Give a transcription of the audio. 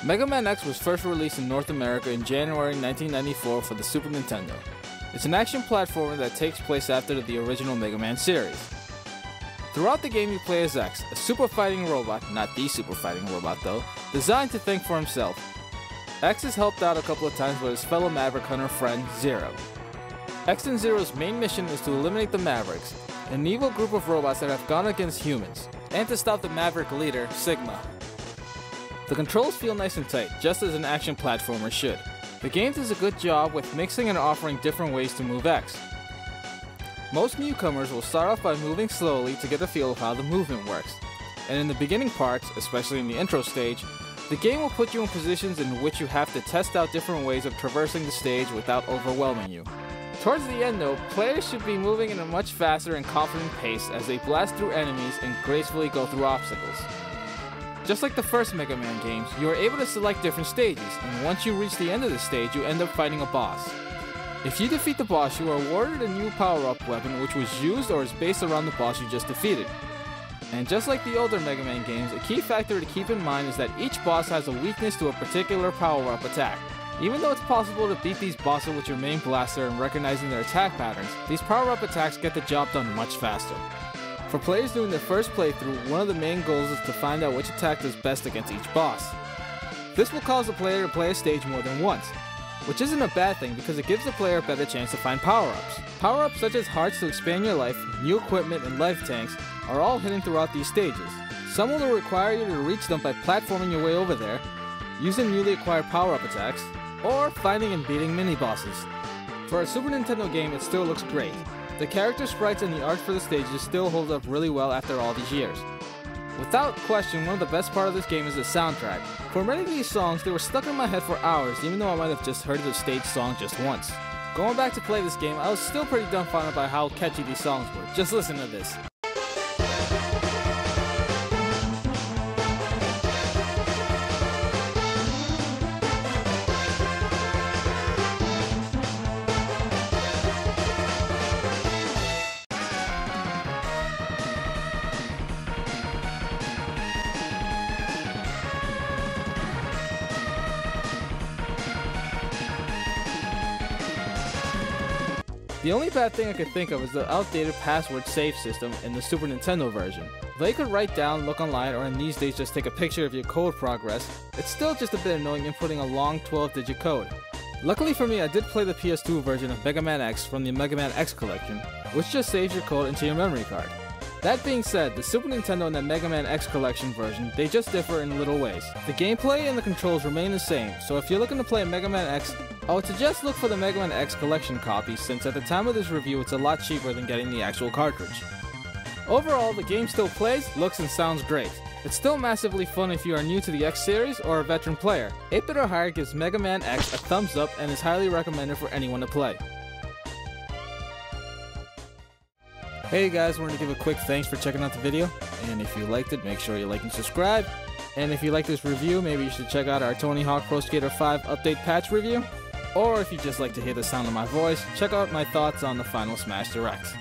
Mega Man X was first released in North America in January 1994 for the Super Nintendo. It's an action platformer that takes place after the original Mega Man series. Throughout the game you play as X, a super fighting robot, not the super fighting robot though, designed to think for himself. X is helped out a couple of times by his fellow Maverick Hunter friend, Zero. X and Zero's main mission is to eliminate the Mavericks, an evil group of robots that have gone against humans, and to stop the Maverick leader, Sigma. The controls feel nice and tight, just as an action platformer should. The game does a good job with mixing and offering different ways to move X. Most newcomers will start off by moving slowly to get a feel of how the movement works, and in the beginning parts, especially in the intro stage, the game will put you in positions in which you have to test out different ways of traversing the stage without overwhelming you. Towards the end though, players should be moving in a much faster and confident pace as they blast through enemies and gracefully go through obstacles. Just like the first Mega Man games, you are able to select different stages, and once you reach the end of the stage, you end up fighting a boss. If you defeat the boss, you are awarded a new power-up weapon which was used or is based around the boss you just defeated. And just like the older Mega Man games, a key factor to keep in mind is that each boss has a weakness to a particular power-up attack. Even though it's possible to beat these bosses with your main blaster and recognizing their attack patterns, these power-up attacks get the job done much faster. For players doing their first playthrough, one of the main goals is to find out which attack does best against each boss. This will cause the player to play a stage more than once, which isn't a bad thing because it gives the player a better chance to find power-ups. Power-ups such as hearts to expand your life, new equipment, and life tanks are all hidden throughout these stages. Some will require you to reach them by platforming your way over there, using newly acquired power-up attacks, or finding and beating mini-bosses. For a Super Nintendo game, it still looks great. The character sprites and the art for the stages still hold up really well after all these years. Without question, one of the best parts of this game is the soundtrack. For many of these songs, they were stuck in my head for hours, even though I might have just heard the stage song just once. Going back to play this game, I was still pretty dumbfounded by how catchy these songs were. Just listen to this. The only bad thing I could think of is the outdated password save system in the Super Nintendo version. Though you could write down, look online, or in these days just take a picture of your code progress, it's still just a bit annoying inputting a long 12-digit code. Luckily for me, I did play the PS2 version of Mega Man X from the Mega Man X collection, which just saves your code into your memory card. That being said, the Super Nintendo and the Mega Man X collection version, they just differ in little ways. The gameplay and the controls remain the same, so if you're looking to play Mega Man X, I would suggest look for the Mega Man X collection copy since at the time of this review it's a lot cheaper than getting the actual cartridge. Overall, the game still plays, looks, and sounds great. It's still massively fun if you are new to the X series or a veteran player. 8-bit or higher gives Mega Man X a thumbs up and is highly recommended for anyone to play. Hey guys, wanted to give a quick thanks for checking out the video, and if you liked it, make sure you like and subscribe. And if you like this review, maybe you should check out our Tony Hawk Pro Skater 5 update patch review. Or if you just like to hear the sound of my voice, check out my thoughts on the final Smash Directs.